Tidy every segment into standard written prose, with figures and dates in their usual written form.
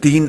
3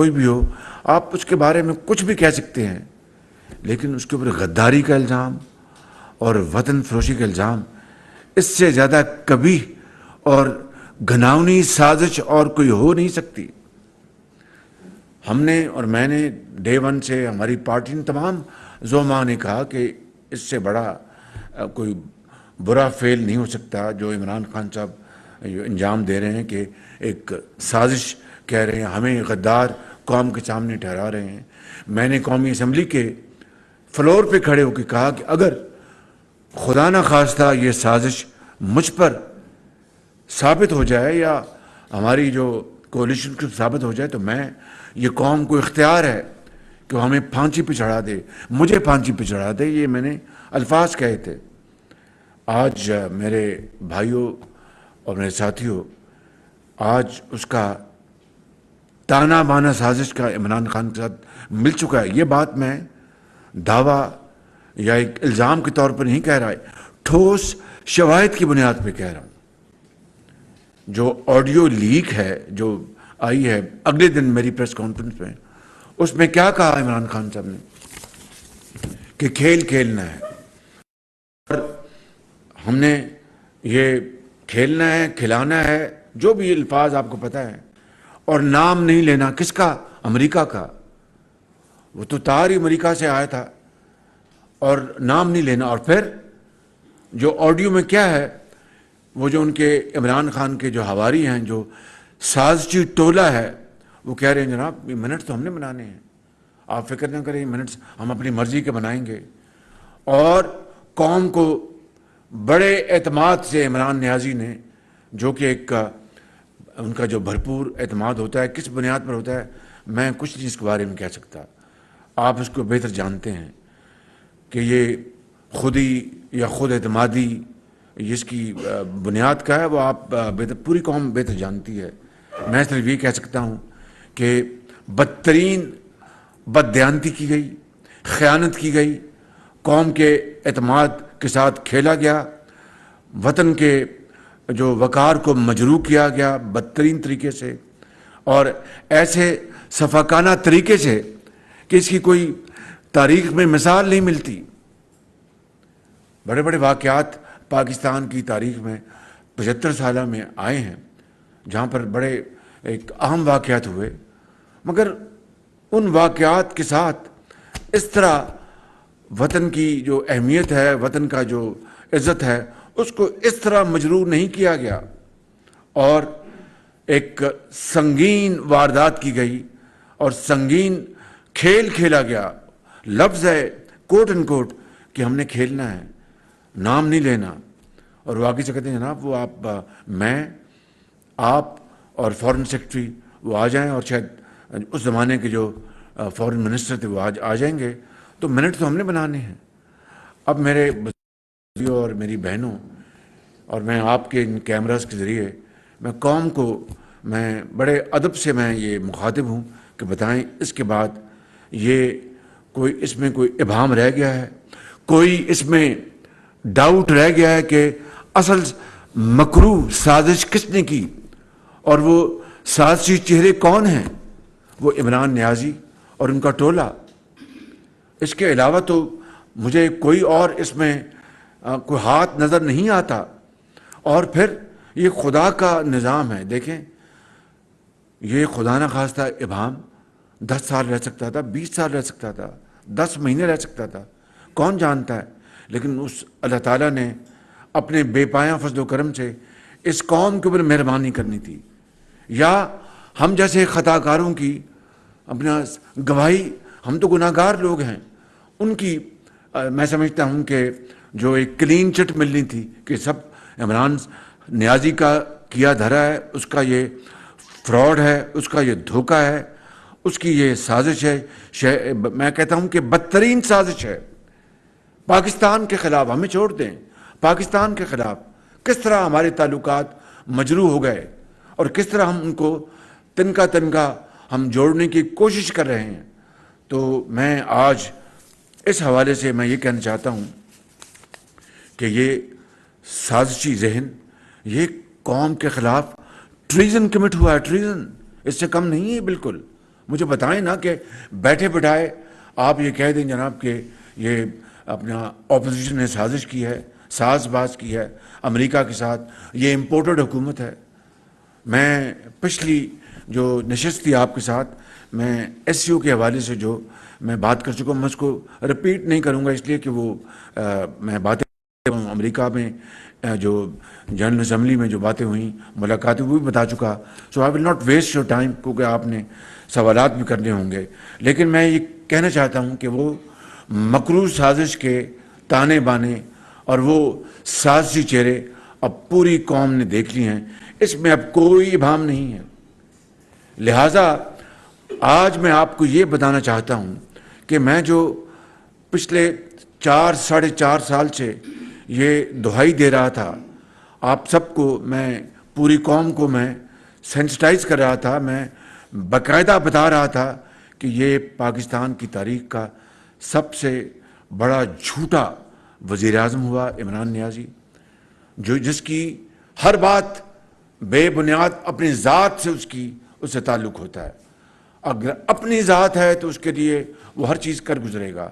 کوئی بھی ہو، آپ اس کے بارے میں کچھ بھی کہہ سکتے ہیں، لیکن اس کے اوپر غداری کا الزام اور وطن فروشی کا الزام، اس سے زیادہ کبھی اور گھناؤنی سازش اور کوئی ہو نہیں سکتی۔ ہم نے اور میں نے ڈے ون سے، ہماری پارٹی نے، تمام زعماء نے کہا کہ اس سے بڑا کوئی برا فعل نہیں ہو سکتا جو عمران خان صاحب انجام دے رہے ہیں، کہ ایک سازش کہہ رہے ہیں، ہمیں غدار قوم کے سامنے ٹھہرا رہے ہیں۔ میں نے قومی اسمبلی کے فلور پہ کھڑے ہو کے کہا کہ اگر خدا نہ خواستہ یہ سازش مجھ پر ثابت ہو جائے یا ہماری جو کولیشن کو ثابت ہو جائے، تو میں، یہ قوم کو اختیار ہے کہ وہ ہمیں پھانسی پہ چڑھا دے، مجھے پھانسی پہ چڑھا دے۔ یہ میں نے الفاظ کہے تھے۔ آج میرے بھائیوں اور میرے ساتھیوں، آج اس کا تانا بانا سازش کا عمران خان کے ساتھ مل چکا ہے۔ یہ بات میں دعویٰ یا ایک الزام کے طور پر نہیں کہہ رہا ہے، ٹھوس شواہد کی بنیاد پہ کہہ رہا ہوں۔ جو آڈیو لیک ہے جو آئی ہے اگلے دن میری پریس کانفرنس میں، اس میں کیا کہا عمران خان صاحب نے کہ کھیل کھیلنا ہے، اور ہم نے یہ کھیلنا ہے، کھلانا ہے، جو بھی الفاظ آپ کو پتہ ہے، اور نام نہیں لینا۔ کس کا؟ امریکہ کا۔ وہ تو تار ہی امریکہ سے آیا تھا، اور نام نہیں لینا۔ اور پھر جو آڈیو میں کیا ہے، وہ جو ان کے عمران خان کے جو حواری ہیں، جو سازشی ٹولہ ہے، وہ کہہ رہے ہیں جناب یہ منٹس تو ہم نے بنانے ہیں، آپ فکر نہ کریں، منٹس ہم اپنی مرضی کے بنائیں گے۔ اور قوم کو بڑے اعتماد سے عمران نیازی نے، جو کہ ایک ان کا جو بھرپور اعتماد ہوتا ہے، کس بنیاد پر ہوتا ہے میں کچھ نہیں اس کے بارے میں کہہ سکتا، آپ اس کو بہتر جانتے ہیں کہ یہ خودی یا خود اعتمادی جس کی بنیاد کا ہے، وہ آپ بہتر، پوری قوم بہتر جانتی ہے۔ میں صرف یہ کہہ سکتا ہوں کہ بدترین بددیانتی کی گئی، خیانت کی گئی، قوم کے اعتماد کے ساتھ کھیلا گیا، وطن کے جو وقار کو مجروح کیا گیا بدترین طریقے سے، اور ایسے سفاکانہ طریقے سے کہ اس کی کوئی تاریخ میں مثال نہیں ملتی۔ بڑے بڑے واقعات پاکستان کی تاریخ میں 75 سالہ میں آئے ہیں جہاں پر بڑے ایک اہم واقعات ہوئے، مگر ان واقعات کے ساتھ اس طرح وطن کی جو اہمیت ہے، وطن کا جو عزت ہے، اس کو اس طرح مجروح نہیں کیا گیا، اور ایک سنگین واردات کی گئی اور سنگین کھیل کھیلا گیا۔ لفظ ہے کوٹ ان کوٹ کہ ہم نے کھیلنا ہے، نام نہیں لینا۔ اور واقعی سے کہتے ہیں جناب وہ میں، آپ اور فارن سیکرٹری وہ آ جائیں، اور شاید اس زمانے کے جو فارن منسٹر تھے وہ آج آ جائیں گے، تو منٹ تو ہم نے بنانے ہیں۔ اب میرے بھائیوں اور میری بہنوں، اور میں آپ کے ان کیمراز کے ذریعے میں قوم کو، میں بڑے ادب سے میں یہ مخاطب ہوں کہ بتائیں اس کے بعد یہ کوئی اس میں کوئی ابہام رہ گیا ہے، کوئی اس میں ڈاؤٹ رہ گیا ہے کہ اصل مکروہ سازش کس نے کی، اور وہ سازشی چہرے کون ہیں؟ وہ عمران نیازی اور ان کا ٹولہ۔ اس کے علاوہ تو مجھے کوئی اور اس میں کوئی ہاتھ نظر نہیں آتا۔ اور پھر یہ خدا کا نظام ہے، دیکھیں یہ خدا نہ خواستہ ابہام 10 سال رہ سکتا تھا، 20 سال رہ سکتا تھا، 10 مہینے رہ سکتا تھا، کون جانتا ہے، لیکن اس اللہ تعالیٰ نے اپنے بے پایاں فضل و کرم سے اس قوم کے اوپر مہربانی کرنی تھی، یا ہم جیسے خطا کاروں کی اپنا گواہی، ہم تو گناہ گار لوگ ہیں، ان کی میں سمجھتا ہوں کہ جو ایک کلین چٹ ملنی تھی کہ سب عمران نیازی کا کیا دھرا ہے، اس کا یہ فراڈ ہے، اس کا یہ دھوکہ ہے، اس کی یہ سازش ہے، میں کہتا ہوں کہ بدترین سازش ہے پاکستان کے خلاف۔ ہمیں چھوڑ دیں، پاکستان کے خلاف کس طرح ہمارے تعلقات مجروح ہو گئے، اور کس طرح ہم ان کو تنکا تنکا ہم جوڑنے کی کوشش کر رہے ہیں۔ تو میں آج اس حوالے سے میں یہ کہنا چاہتا ہوں کہ یہ سازشی ذہن، یہ قوم کے خلاف ٹریزن کمٹ ہوا ہے، ٹریزن، اس سے کم نہیں ہے بالکل۔ مجھے بتائیں نا کہ بیٹھے بٹھائے آپ یہ کہہ دیں جناب کہ یہ اپنا اپوزیشن نے سازش کی ہے، ساز باز کی ہے امریکہ کے ساتھ، یہ امپورٹڈ حکومت ہے۔ میں پچھلی جو نشست تھی آپ کے ساتھ، میں ایس سی او کے حوالے سے جو میں بات کر چکا ہوں، میں اس کو رپیٹ نہیں کروں گا، اس لیے کہ وہ میں باتیں امریکہ میں جو جنرل اسمبلی میں جو باتیں ہوئیں، ملاقاتیں، وہ بھی بتا چکا۔ So I will not waste your time, کیونکہ آپ نے سوالات بھی کرنے ہوں گے، لیکن میں یہ کہنا چاہتا ہوں کہ وہ مکروہ سازش کے تانے بانے اور وہ سازشی چہرے اب پوری قوم نے دیکھ لی ہیں، اس میں اب کوئی ابہام نہیں ہے۔ لہٰذا آج میں آپ کو یہ بتانا چاہتا ہوں کہ میں جو پچھلے 4-4.5 سال سے یہ دہائی دے رہا تھا آپ سب کو، میں پوری قوم کو میں سینسٹائز کر رہا تھا، میں باقاعدہ بتا رہا تھا کہ یہ پاکستان کی تاریخ کا سب سے بڑا جھوٹا وزیر اعظم ہوا عمران نیازی، جس کی ہر بات بے بنیاد اپنی ذات سے اس سے تعلق ہوتا ہے۔ اگر اپنی ذات ہے تو اس کے لیے وہ ہر چیز کر گزرے گا،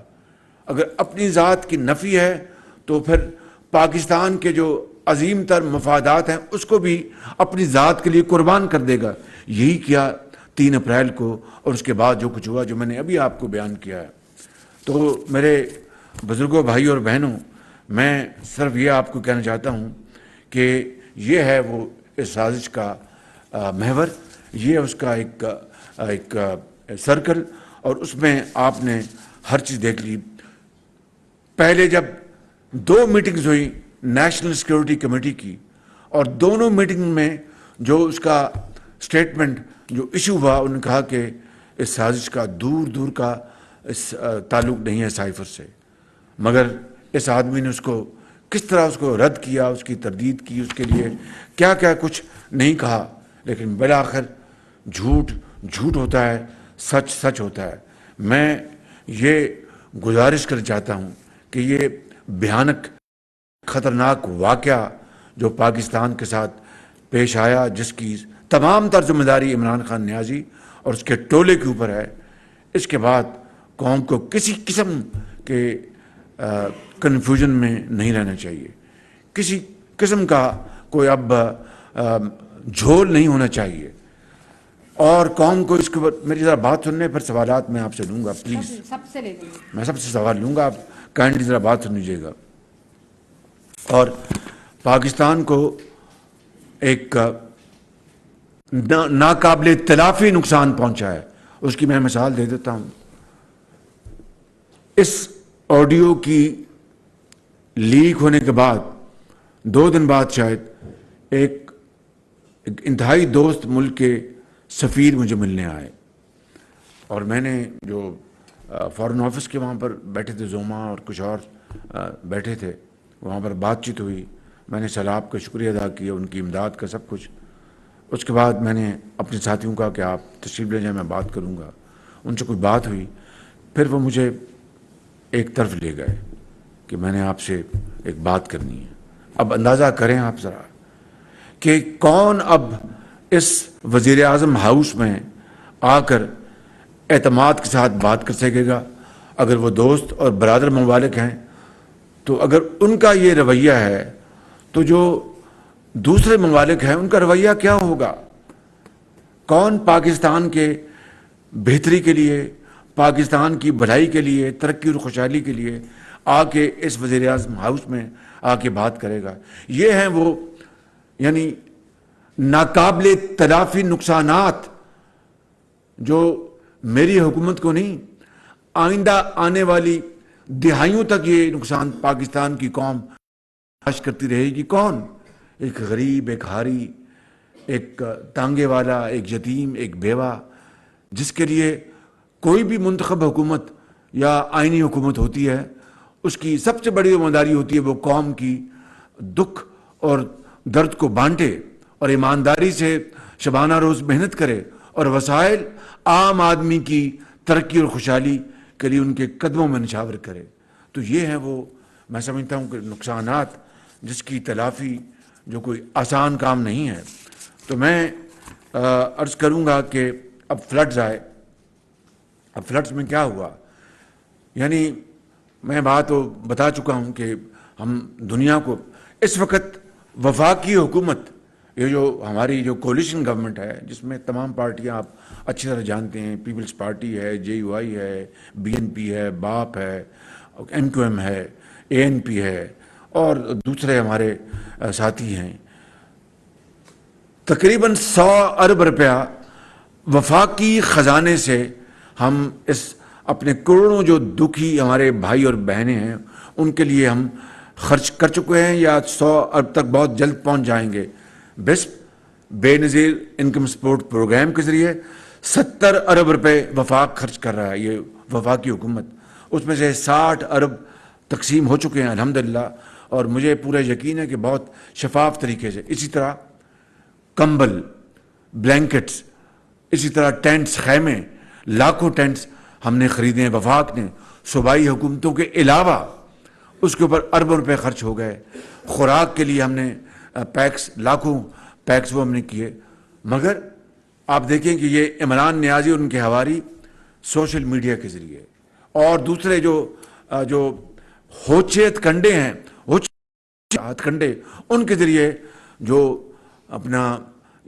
اگر اپنی ذات کی نفی ہے تو پھر پاکستان کے جو عظیم تر مفادات ہیں اس کو بھی اپنی ذات کے لیے قربان کر دے گا۔ یہی کیا 3 اپریل کو، اور اس کے بعد جو کچھ ہوا جو میں نے ابھی آپ کو بیان کیا ہے۔ تو میرے بزرگوں، بھائیوں اور بہنوں، میں صرف یہ آپ کو کہنا چاہتا ہوں کہ یہ ہے وہ اس سازش کا محور، یہ اس کا ایک سرکل، اور اس میں آپ نے ہر چیز دیکھ لی۔ پہلے جب 2 میٹنگز ہوئی نیشنل سیکیورٹی کمیٹی کی، اور دونوں میٹنگ میں جو اس کا سٹیٹمنٹ جو ایشو ہوا، انہوں نے کہا کہ اس سازش کا دور دور کا تعلق نہیں ہے سائفر سے، مگر اس آدمی نے اس کو کس طرح اس کو رد کیا، اس کی تردید کی، اس کے لیے کیا کیا کچھ نہیں کہا، لیکن بالآخر جھوٹ جھوٹ ہوتا ہے، سچ سچ ہوتا ہے۔ میں یہ گزارش کرنا چاہتا ہوں کہ یہ بھیانک خطرناک واقعہ جو پاکستان کے ساتھ پیش آیا، جس کی تمام تر ذمہ داری عمران خان نیازی اور اس کے ٹولے کے اوپر ہے، اس کے بعد قوم کو کسی قسم کے کنفیوژن میں نہیں رہنا چاہیے، کسی قسم کا کوئی اب جھول نہیں ہونا چاہیے، اور قوم کو اس کے اوپر میری ذرا بات سننے پر سوالات میں آپ سے لوں گا، پلیز میں سب سے سوال لوں گا، آپ کائنڈلی ذرا بات سن لیجیے گا۔ اور پاکستان کو ایک ناقابل تلافی نقصان پہنچا ہے، اس کی میں مثال دے دیتا ہوں۔ اس آڈیو کی لیک ہونے کے بعد 2 دن بعد شاید ایک انتہائی دوست ملک کے سفیر مجھے ملنے آئے، اور میں نے جو فارن آفس کے وہاں پر بیٹھے تھے، زوما اور کچھ اور بیٹھے تھے، وہاں پر بات چیت ہوئی، میں نے سلام کا شکریہ ادا کیا، ان کی امداد کا سب کچھ۔ اس کے بعد میں نے اپنے ساتھیوں کا کہ آپ تشریف لے جائیں، میں بات کروں گا، ان سے کوئی بات ہوئی، پھر وہ مجھے ایک طرف لے گئے کہ میں نے آپ سے ایک بات کرنی ہے۔ اب اندازہ کریں آپ ذرا کہ کون اب اس وزیر اعظم ہاؤس میں آ کر اعتماد کے ساتھ بات کر سکے گا؟ اگر وہ دوست اور برادر ممالک ہیں تو اگر ان کا یہ رویہ ہے تو جو دوسرے ممالک ہیں ان کا رویہ کیا ہوگا؟ کون پاکستان کے بہتری کے لیے، پاکستان کی بھلائی کے لیے، ترقی اور خوشحالی کے لیے آ کے اس وزیر اعظم ہاؤس میں آ کے بات کرے گا؟ یہ ہیں وہ یعنی ناقابل تلافی نقصانات جو میری حکومت کو نہیں، آئندہ آنے والی دہائیوں تک یہ نقصان پاکستان کی قوم برداشت کرتی رہے گی۔ کون؟ ایک غریب، ایک حاری، ایک تانگے والا، ایک یتیم، ایک بیوہ، جس کے لیے کوئی بھی منتخب حکومت یا آئینی حکومت ہوتی ہے، اس کی سب سے بڑی ذمہ داری ہوتی ہے وہ قوم کی دکھ اور درد کو بانٹے اور ایمانداری سے شبانہ روز محنت کرے، اور وسائل عام آدمی کی ترقی اور خوشحالی کے لیے ان کے قدموں میں نچھاور کرے۔ تو یہ ہیں وہ، میں سمجھتا ہوں کہ نقصانات جس کی تلافی جو کوئی آسان کام نہیں ہے۔ تو میں عرض کروں گا کہ اب فلڈز آئے، اب فلڈس میں کیا ہوا، یعنی میں بات بتا چکا ہوں کہ ہم دنیا کو اس وقت وفاقی حکومت، یہ جو ہماری جو کولیشن گورنمنٹ ہے جس میں تمام پارٹیاں آپ اچھی طرح جانتے ہیں، پیپلز پارٹی ہے، جے یو آئی ہے، بی این پی ہے، باپ ہے، ایم کیو ایم ہے، اے این پی ہے اور دوسرے ہمارے ساتھی ہیں، تقریباً 100 ارب روپیہ وفاقی خزانے سے ہم اس اپنے کروڑوں جو دکھی ہمارے بھائی اور بہنیں ہیں ان کے لیے ہم خرچ کر چکے ہیں، یا 100 ارب تک بہت جلد پہنچ جائیں گے۔ بسپ بے نظیر انکم سپورٹ پروگرام کے ذریعے 70 ارب روپے وفاق خرچ کر رہا ہے یہ وفاقی حکومت، اس میں سے 60 ارب تقسیم ہو چکے ہیں الحمدللہ، اور مجھے پورا یقین ہے کہ بہت شفاف طریقے سے۔ اسی طرح کمبل، بلینکٹس، اسی طرح ٹینٹس، خیمے، لاکھوں ٹینٹس ہم نے خریدے ہیں وفاق نے، صوبائی حکومتوں کے علاوہ اس کے اوپر اربوں روپے خرچ ہو گئے۔ خوراک کے لیے ہم نے پیکس، لاکھوں پیکس وہ ہم نے کیے، مگر آپ دیکھیں کہ یہ عمران نیازی اور ان کے حواری سوشل میڈیا کے ذریعے اور دوسرے جو ہوچیت کنڈے ہیں، ہاتھ کنڈے، ان کے ذریعے جو اپنا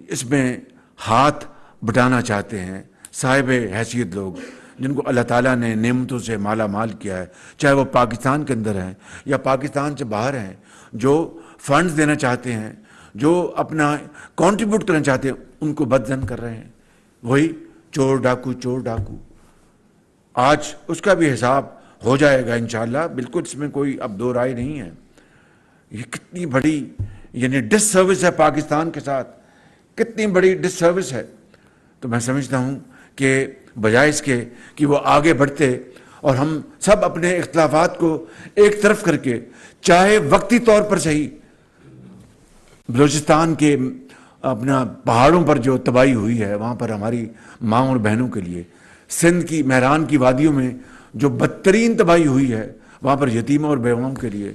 اس میں ہاتھ بٹانا چاہتے ہیں، صاحب حیثیت لوگ جن کو اللہ تعالیٰ نے نعمتوں سے مالا مال کیا ہے، چاہے وہ پاکستان کے اندر ہیں یا پاکستان سے باہر ہیں، جو فنڈز دینا چاہتے ہیں، جو اپنا کنٹریبیوٹ کرنا چاہتے ہیں، ان کو بدظن کر رہے ہیں۔ وہی چور ڈاکو، آج اس کا بھی حساب ہو جائے گا انشاءاللہ، بالکل اس میں کوئی اب دو رائے نہیں ہے۔ یہ کتنی بڑی یعنی ڈس سروس ہے پاکستان کے ساتھ، کتنی بڑی ڈس سروس ہے۔ تو میں سمجھتا ہوں کہ بجائے اس کے کہ وہ آگے بڑھتے اور ہم سب اپنے اختلافات کو ایک طرف کر کے، چاہے وقتی طور پر صحیح، بلوچستان کے اپنا پہاڑوں پر جو تباہی ہوئی ہے وہاں پر ہماری ماں اور بہنوں کے لیے، سندھ کی مہران کی وادیوں میں جو بدترین تباہی ہوئی ہے وہاں پر یتیموں اور بیواؤں کے لیے،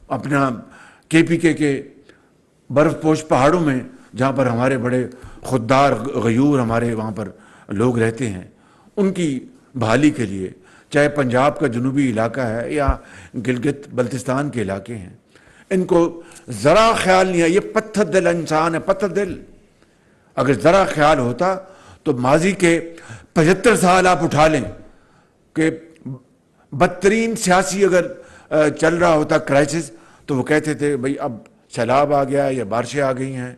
اپنا کے پی کے برف پوش پہاڑوں میں جہاں پر ہمارے بڑے خوددار غیور ہمارے وہاں پر لوگ رہتے ہیں، ان کی بحالی کے لیے، چاہے پنجاب کا جنوبی علاقہ ہے یا گلگت بلتستان کے علاقے ہیں، ان کو ذرا خیال نہیں ہے۔ یہ پتھر دل انسان ہے، پتھر دل۔ اگر ذرا خیال ہوتا تو ماضی کے 75 سال آپ اٹھا لیں کہ بدترین سیاسی اگر چل رہا ہوتا کرائسس تو وہ کہتے تھے بھئی اب سیلاب آ گیا یا بارشیں آ گئی ہیں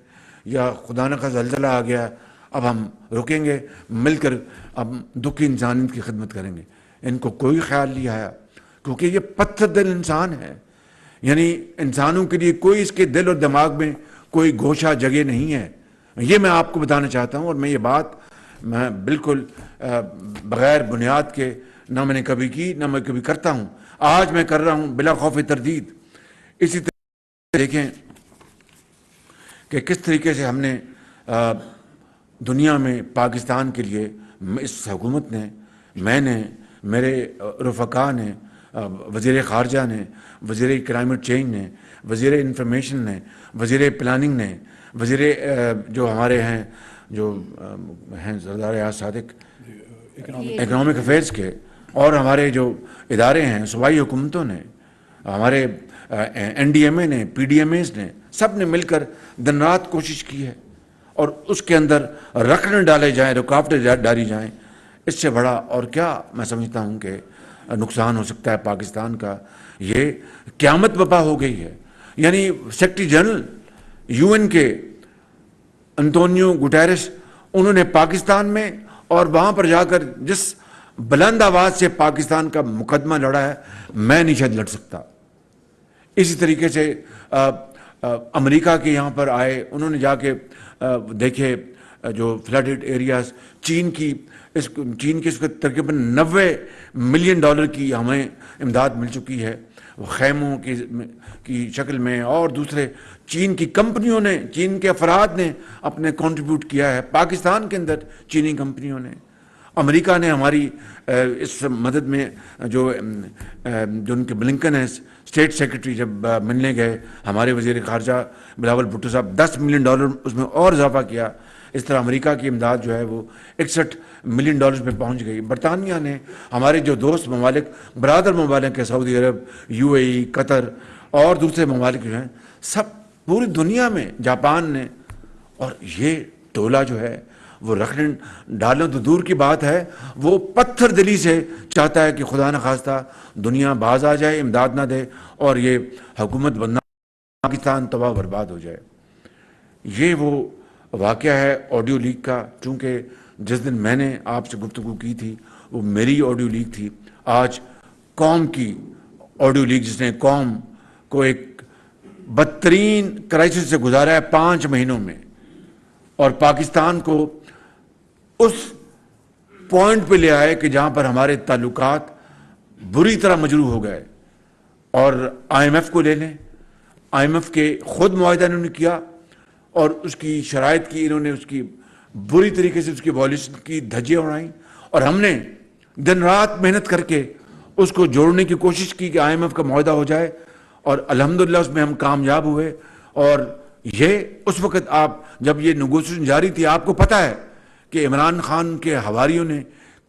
یا خدا نہ خواستہ زلزلہ آ گیا، اب ہم رکیں گے، مل کر اب دکھی انسانیت کی خدمت کریں گے۔ ان کو کوئی خیال نہیں آیا کیونکہ یہ پتھر دل انسان ہے، یعنی انسانوں کے لیے کوئی اس کے دل اور دماغ میں کوئی گوشہ جگہ نہیں ہے۔ یہ میں آپ کو بتانا چاہتا ہوں، اور میں یہ بات میں بالکل بغیر بنیاد کے نہ میں نے کبھی کی نہ میں کبھی کرتا ہوں، آج میں کر رہا ہوں بلا خوف تردید۔ اسی طرح دیکھیں کہ کس طریقے سے ہم نے دنیا میں پاکستان کے لیے اس حکومت نے، میں نے، میرے رفقا نے، وزیر خارجہ نے، وزیر کلائمیٹ چینج نے، وزیر انفارمیشن نے، وزیر پلاننگ نے، وزیر جو ہمارے ہیں جو ہیں سردار ایاز صادق اکنامک افیئرس کے، اور ہمارے جو ادارے ہیں صوبائی حکومتوں نے، ہمارے این ڈی ایم اے نے، پی ڈی ایم ایز نے، سب نے مل کر دن رات کوشش کی ہے، اور اس کے اندر رکن ڈالے جائیں، رکاوٹیں ڈالی جائیں، اس سے بڑا اور کیا میں سمجھتا ہوں کہ نقصان ہو سکتا ہے پاکستان کا۔ یہ قیامت بپا ہو گئی ہے۔ یعنی سیکرٹری جنرل یو این کے انطونیو گٹیرس، انہوں نے پاکستان میں اور وہاں پر جا کر جس بلند آواز سے پاکستان کا مقدمہ لڑا ہے، میں نہیں شاید لڑ سکتا۔ اسی طریقے سے امریکہ کے یہاں پر آئے، انہوں نے جا کے دیکھے جو فلڈڈ ایریاز، چین کی اس وقت تقریباً $90 ملین کی ہمیں امداد مل چکی ہے، خیموں کی شکل میں، اور دوسرے چین کی کمپنیوں نے، چین کے افراد نے اپنے کنٹریبیوٹ کیا ہے پاکستان کے اندر، چینی کمپنیوں نے۔ امریکہ نے ہماری اس مدد میں جو ان کے بلنکن ہیں اسٹیٹ سیکرٹری جب ملنے گئے، ہمارے وزیر خارجہ بلاول بھٹو صاحب $10 ملین اس میں اور اضافہ کیا، اس طرح امریکہ کی امداد جو ہے وہ $61 ملین پہ پہنچ گئی. برطانیہ نے، ہمارے جو دوست ممالک، برادر ممالک ہیں، سعودی عرب، UAE، قطر اور دوسرے ممالک جو ہیں، سب پوری دنیا میں، جاپان نے، اور یہ ٹولہ جو ہے وہ رکھنے ڈالنا تو دور کی بات ہے، وہ پتھر دلی سے چاہتا ہے کہ خدا نخواستہ دنیا باز آ جائے، امداد نہ دے اور یہ حکومت بننا، پاکستان تباہ برباد ہو جائے. یہ وہ واقعہ ہے آڈیو لیک کا. چونکہ جس دن میں نے آپ سے گفتگو کی تھی وہ میری آڈیو لیک تھی. آج قوم کی آڈیو لیک، جس نے قوم کو ایک بدترین کرائسس سے گزارا ہے 5 مہینوں میں، اور پاکستان کو اس پوائنٹ پہ لے آئے کہ جہاں پر ہمارے تعلقات بری طرح مجروح ہو گئے. اور IMF کو لے لیں، IMF کے خود معاہدہ انہوں نے کیا اور اس کی شرائط کی، انہوں نے اس کی بری طریقے سے اس کی وائلیشن کی، دھجیاں اڑائیں، اور ہم نے دن رات محنت کر کے اس کو جوڑنے کی کوشش کی کہ IMF کا معاہدہ ہو جائے، اور الحمدللہ اس میں ہم کامیاب ہوئے. اور یہ اس وقت آپ جب یہ نیگوشیشن جاری تھی، آپ کو پتہ ہے کہ عمران خان کے حواریوں نے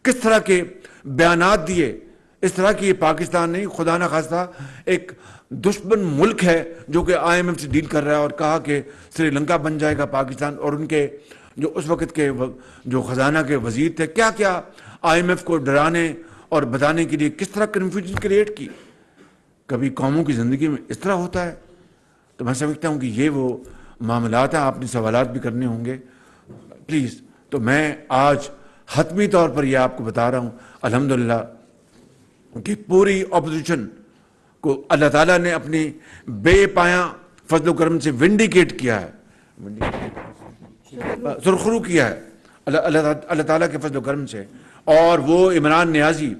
کس طرح کے بیانات دیے، اس طرح کی یہ پاکستان نہیں، خدا نہ خواستہ ایک دشمن ملک ہے جو کہ IMF سے ڈیل کر رہا ہے، اور کہا کہ سری لنکا بن جائے گا پاکستان. اور ان کے جو اس وقت کے جو خزانہ کے وزیر تھے، کیا کیا IMF کو ڈرانے اور بتانے کے لیے کس طرح کنفیوژن کریٹ کی. کبھی قوموں کی زندگی میں اس طرح ہوتا ہے. تو میں سمجھتا ہوں کہ یہ وہ معاملات ہیں. آپ نے سوالات بھی کرنے ہوں گے پلیز. تو میں آج حتمی طور پر یہ آپ کو بتا رہا ہوں الحمدللہ کہ پوری اپوزیشن کو اللہ تعالیٰ نے اپنی بے پایاں فضل و کرم سے ونڈیکیٹ کیا ہے، سرخرو کیا ہے اللہ تعالیٰ کے فضل و کرم سے. اور وہ عمران نیازی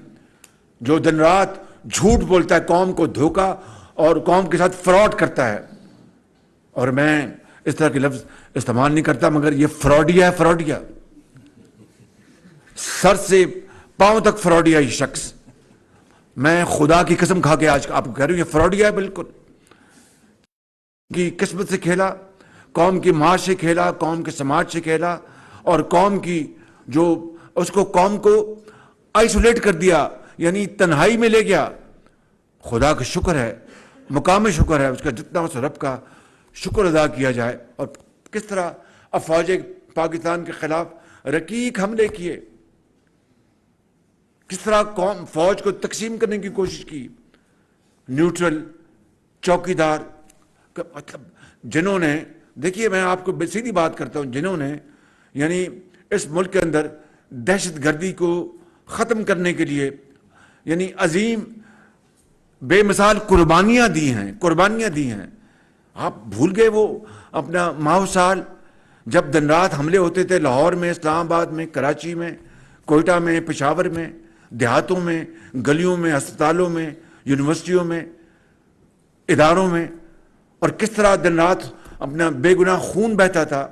جو دن رات جھوٹ بولتا ہے، قوم کو دھوکا اور قوم کے ساتھ فراڈ کرتا ہے، اور میں اس طرح کے لفظ استعمال نہیں کرتا، مگر یہ فراڈیا ہے، فراڈیا، سر سے پاؤں تک فراڈیا یہ شخص. میں خدا کی قسم کھا کے آج آپ کو کہہ رہا ہوں یہ فراڈیا ہے بالکل. کی قسمت سے کھیلا، قوم کی معاش سے کھیلا، قوم کے سماج سے کھیلا، اور قوم کی جو اس کو قوم کو آئسولیٹ کر دیا، یعنی تنہائی میں لے گیا. خدا کا شکر ہے، مقام شکر ہے، اس کا جتنا اس رب کا شکر ادا کیا جائے. اور کس طرح افواج پاکستان کے خلاف رقیق حملے کیے، کس طرح قوم فوج کو تقسیم کرنے کی کوشش کی. نیوٹرل، چوکیدار، مطلب جنہوں نے، دیکھیے میں آپ کو سیدھی بات کرتا ہوں، جنہوں نے یعنی اس ملک کے اندر دہشت گردی کو ختم کرنے کے لیے یعنی عظیم بے مثال قربانیاں دی ہیں. آپ بھول گئے وہ اپنا ماہ سال جب دن رات حملے ہوتے تھے لاہور میں، اسلام آباد میں، کراچی میں، کوئٹہ میں، پشاور میں، دیہاتوں میں، گلیوں میں، ہسپتالوں میں، یونیورسٹیوں میں، اداروں میں، اور کس طرح دن رات اپنا بے گناہ خون بہتا تھا،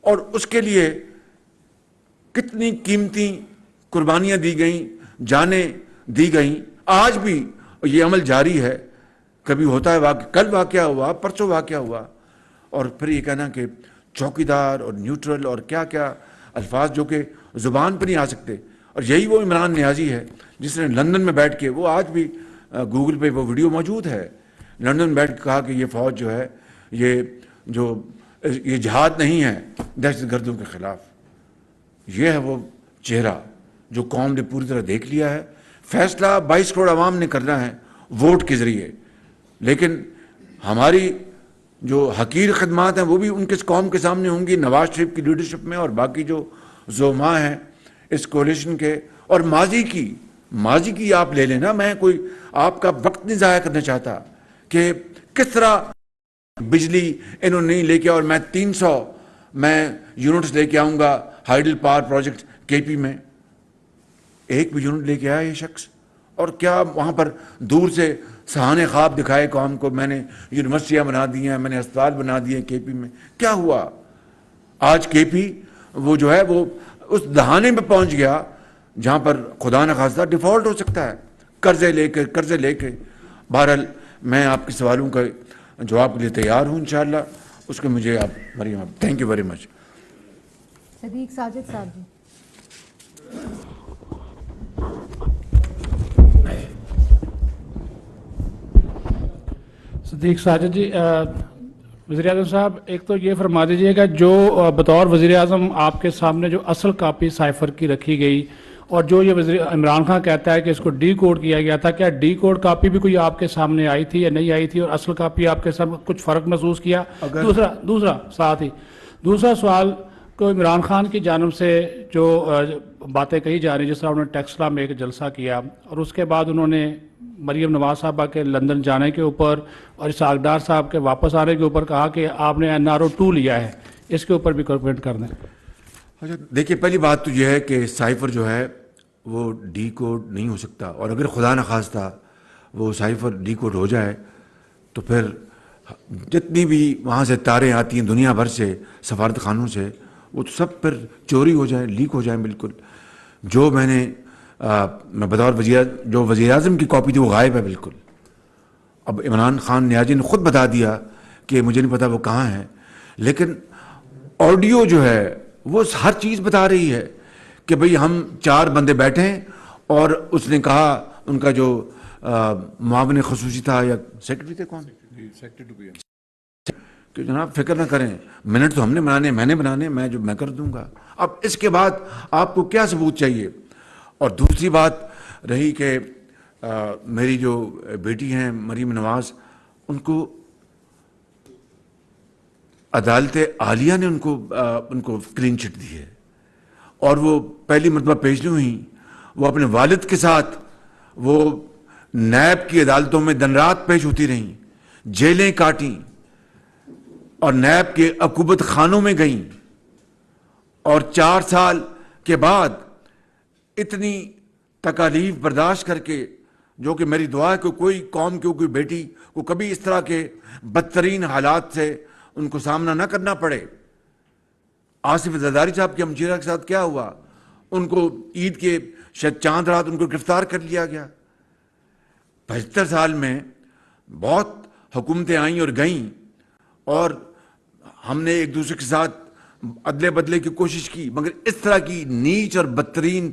اور اس کے لیے کتنی قیمتی قربانیاں دی گئیں، جانیں دی گئیں. آج بھی یہ عمل جاری ہے. کبھی ہوتا ہے کل واقعہ ہوا، پرسوں واقعہ ہوا، اور پھر یہ کہنا کہ چوکیدار اور نیوٹرل اور کیا کیا الفاظ جو کہ زبان پہ نہیں آ سکتے. اور یہی وہ عمران نیازی ہے جس نے لندن میں بیٹھ کے، وہ آج بھی گوگل پہ وہ ویڈیو موجود ہے، لندن میں بیٹھ کے کہا کہ یہ فوج جو ہے یہ جہاد نہیں ہے دہشت گردوں کے خلاف. یہ ہے وہ چہرہ جو قوم نے پوری طرح دیکھ لیا ہے. فیصلہ 22 کروڑ عوام نے کرنا ہے ووٹ کے ذریعے، لیکن ہماری جو حقیر خدمات ہیں وہ بھی ان کے قوم کے سامنے ہوں گی، نواز شریف کی لیڈرشپ میں، اور باقی جو زعماء ہیں اس کولیشن کے. اور ماضی کی آپ لے لینا، میں کوئی آپ کا وقت نہیں ضائع کرنا چاہتا کہ کس طرح بجلی انہوں نے نہیں لے کے، اور میں 300 یونٹس لے کے آؤں گا ہائیڈل پاور پروجیکٹ KP میں. ایک بھی یونٹ لے کے آیا یہ شخص، اور کیا وہاں پر دور سے سہانے خواب دکھائے قوم کو، میں نے یونیورسٹیاں بنا دی ہیں، میں نے اسپتال بنا دیے ہیں KP میں. کیا ہوا؟ آج KP وہ جو ہے وہ اس دہانے میں پہنچ گیا جہاں پر خدا نخواستہ ڈیفالٹ ہو سکتا ہے، قرضے لے کے. بہرحال میں آپ کے سوالوں کا جواب کے لیے تیار ہوں انشاءاللہ. اس کے مجھے آپ مریم، تھینک یو ویری مچ. صدیق ساجد صاحب جی. صدیق ساجد جی، وزیر اعظم صاحب ایک تو یہ فرما دیجیے گا جو بطور وزیر اعظم آپ کے سامنے جو اصل کاپی سائفر کی رکھی گئی اور جو یہ وزیر عمران خان کہتا ہے کہ اس کو ڈی کوڈ کیا گیا تھا، کیا ڈی کوڈ کاپی بھی کوئی آپ کے سامنے آئی تھی یا نہیں آئی تھی، اور اصل کاپی آپ کے سامنے کچھ فرق محسوس کیا؟ دوسرا سوال کو عمران خان کی جانب سے جو باتیں کہی جا رہی ہیں، جس طرح انہوں نے ٹیکسلا میں ایک جلسہ کیا اور اس کے بعد انہوں نے مریم نواز صاحبہ کے لندن جانے کے اوپر اور اسحاق ڈار صاحب کے واپس آنے کے اوپر کہا کہ آپ نے NRO 2 لیا ہے، اس کے اوپر بھی کمنٹ کر دیں. دیکھیے، پہلی بات تو یہ ہے کہ سائفر جو ہے وہ ڈی کوڈ نہیں ہو سکتا، اور اگر خدا نخواستہ وہ سائفر ڈی کوڈ ہو جائے تو پھر جتنی بھی وہاں سے تاریں آتی ہیں دنیا بھر سے، سفارت خانوں سے، وہ تو سب پھر چوری ہو جائیں، لیک ہو جائیں. بالکل جو میں بطور وزیر اعظم کی کاپی تھی وہ غائب ہے بالکل. اب عمران خان نیازی نے خود بتا دیا کہ مجھے نہیں پتا وہ کہاں ہے، لیکن آڈیو جو ہے وہ ہر چیز بتا رہی ہے کہ بھئی ہم 4 بندے بیٹھے ہیں، اور اس نے کہا ان کا جو معاون خصوصی تھا یا سیکرٹری تھے، کون کہ جناب فکر نہ کریں، منٹ تو ہم نے بنانے، میں نے بنانے، میں کر دوں گا. اب اس کے بعد آپ کو کیا ثبوت چاہیے؟ اور دوسری بات رہی کہ میری جو بیٹی ہیں مریم نواز، ان کو عدالت عالیہ نے ان کو کلین چٹ دی ہے، اور وہ پہلی مرتبہ پیش نہیں ہوئی. وہ اپنے والد کے ساتھ وہ نیب کی عدالتوں میں دن رات پیش ہوتی رہیں، جیلیں کاٹیں اور نیب کے عقوبت خانوں میں گئیں، اور 4 سال کے بعد اتنی تکالیف برداشت کر کے، جو کہ میری دعا ہے کہ کوئی قوم کی کوئی بیٹی کو کبھی اس طرح کے بدترین حالات سے ان کو سامنا نہ کرنا پڑے. آصف زرداری صاحب کے ہمشیرہ کے ساتھ کیا ہوا؟ ان کو عید کے شاید چاند رات ان کو گرفتار کر لیا گیا. 75 سال میں بہت حکومتیں آئیں اور گئیں، اور ہم نے ایک دوسرے کے ساتھ عدلے بدلے کی کوشش کی، مگر اس طرح کی نیچ اور بدترین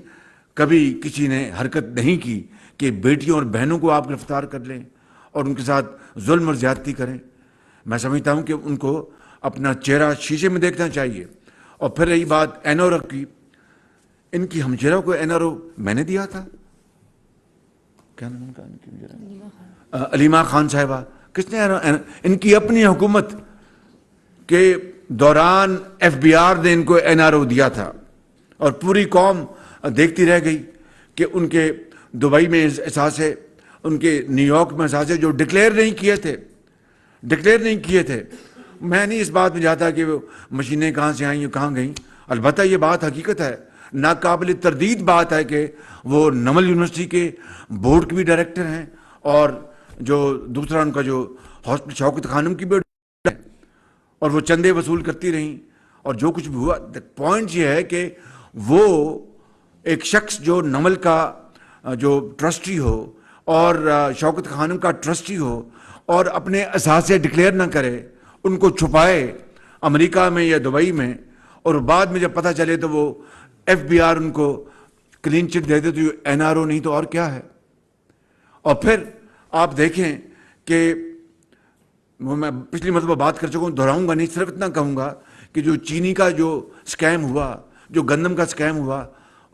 کبھی کسی نے حرکت نہیں کی کہ بیٹیوں اور بہنوں کو آپ گرفتار کر لیں اور ان کے ساتھ ظلم اور زیادتی کریں. میں سمجھتا ہوں کہ ان کو اپنا چہرہ شیشے میں دیکھنا چاہیے. اور پھر رہی بات NRO کی، ان کی ہمشیرہ کو NRO میں نے دیا تھا، کیا نام کا ان کی، علیمہ خان صاحبہ. کس نے؟ ان کی اپنی حکومت کے دوران FBR نے ان کو NRO دیا تھا، اور پوری قوم دیکھتی رہ گئی کہ ان کے دبئی میں اثاثے، ان کے نیو یارک میں اثاثے جو ڈکلیئر نہیں کیے تھے. میں نہیں اس بات میں جاتا کہ وہ مشینیں کہاں سے آئیں یا کہاں گئیں. البتہ یہ بات حقیقت ہے، ناقابل تردید بات ہے کہ وہ نمل یونیورسٹی کے بورڈ کے بھی ڈائریکٹر ہیں، اور جو دوسرا ان کا جو ہاسپٹل شوکت خانم کی بھی، اور وہ چندے وصول کرتی رہیں. اور جو کچھ بھی ہوا، پوائنٹ یہ ہے کہ وہ ایک شخص جو نمل کا جو ٹرسٹی ہو اور شوکت خانم کا ٹرسٹی ہو، اور اپنے اثاثے ڈکلیئر نہ کرے، ان کو چھپائے امریکہ میں یا دبئی میں، اور بعد میں جب پتہ چلے تو وہ FBR ان کو کلین چٹ دے دے تو یہ NRO نہیں تو اور کیا ہے. اور پھر آپ دیکھیں کہ میں پچھلی مرتبہ بات کر چکا ہوں، دہراؤں گا نہیں، صرف اتنا کہوں گا کہ جو چینی کا جو سکیم ہوا، جو گندم کا سکیم ہوا،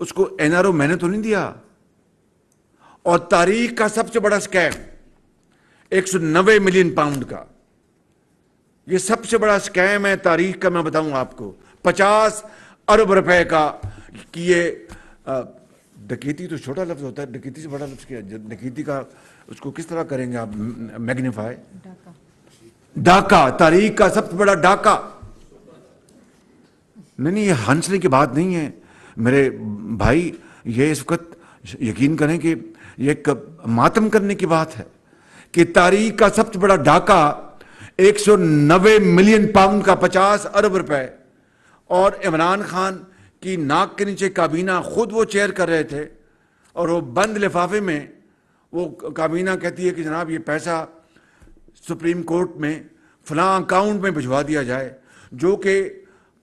اس کو NRO میں نے تو نہیں دیا. اور تاریخ کا سب سے بڑا سکیم 190 ملین پاؤنڈ کا، یہ سب سے بڑا سکیم ہے تاریخ کا. میں بتاؤں آپ کو 50 ارب روپے کا، کہ یہ ڈکیتی تو چھوٹا لفظ ہوتا ہے، ڈکیتی سے بڑا لفظ کیا؟ ڈکیتی کا اس کو کس طرح کریں گے آپ میگنیفائی؟ ڈاکہ، تاریخ کا سب سے بڑا ڈاکہ. نہیں، یہ ہنسنے کی بات نہیں ہے میرے بھائی، یہ اس وقت یقین کریں کہ یہ ایک ماتم کرنے کی بات ہے کہ تاریخ کا سب سے بڑا ڈاکہ 190 ملین پاؤنڈ کا، 50 ارب روپے. اور عمران خان کی ناک کے نیچے کابینہ خود وہ چیئر کر رہے تھے، اور وہ بند لفافے میں وہ کابینہ کہتی ہے کہ جناب یہ پیسہ سپریم کورٹ میں فلاں اکاؤنٹ میں بھجوا دیا جائے، جو کہ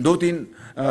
2-3